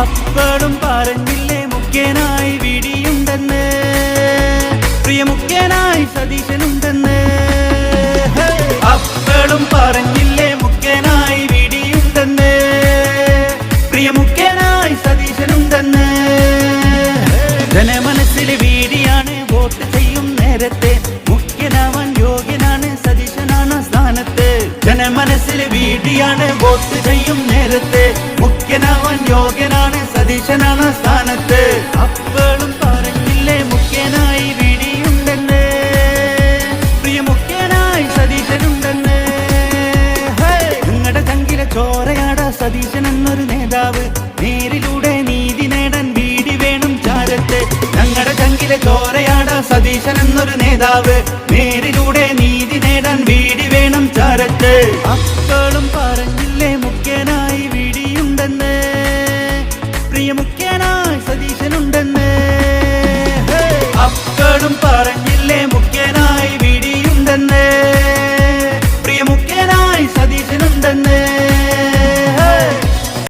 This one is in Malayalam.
അപ്പോഴും പറഞ്ഞില്ലേ മുഖ്യനായി വിടിയുണ്ടെന്ന്, പ്രിയ മുഖ്യനായി സതീശനുണ്ടെന്ന്. അപ്പോഴും പറഞ്ഞില്ലേ മുഖ്യനായി വിടിയുണ്ടെന്ന്, പ്രിയ മുഖ്യനായി സതീശനുണ്ടെന്ന്. ജനമനസ്സിലെ വീടിയാണ് വോട്ട് ചെയ്യും നേരത്തെ, മുഖ്യനാവാൻ യോഗ്യനാണ് സതീശനാണ് സ്ഥാനത്ത്. ജനമനസ്സിലെ വീടിയാണ് വോട്ട് ചെയ്യും നേരത്തെ, മുഖ്യനാവാൻ യോഗ്യനാണ് സതീശനാണ് സ്ഥാനത്ത്. അപ്പോഴും പറഞ്ഞില്ലേ മുഖ്യനായി വിടിയുണ്ടെന്ന്, പ്രിയ മുഖ്യനായി സതീശനുണ്ടെന്ന്. നിങ്ങളുടെ ചങ്കിലെ ചോരയാട സതീശൻ എന്നൊരു നേതാവ്, നേരിലൂടെ നീതി നേടാൻ വീടി വേണം ചാരത്ത്. ഞങ്ങളുടെ ചങ്കിലെ ചോരയാട സതീശൻ എന്നൊരു നേതാവ്, നേരിലൂടെ നീതി നേടാൻ വീടി വേണം ചാരത്ത്. അപ്പോഴും പറഞ്ഞില്ലേ മുഖ്യനായി വിടിയുണ്ടെന്ന്, പ്രിയ മുഖ്യനായി സതീശനുണ്ടെന്ന്. അപ്പോഴും പറഞ്ഞില്ലേ മുഖ്യനായി വിടിയുണ്ടെന്ന്, പ്രിയ മുഖ്യനായി സതീശനുണ്ടെന്ന്.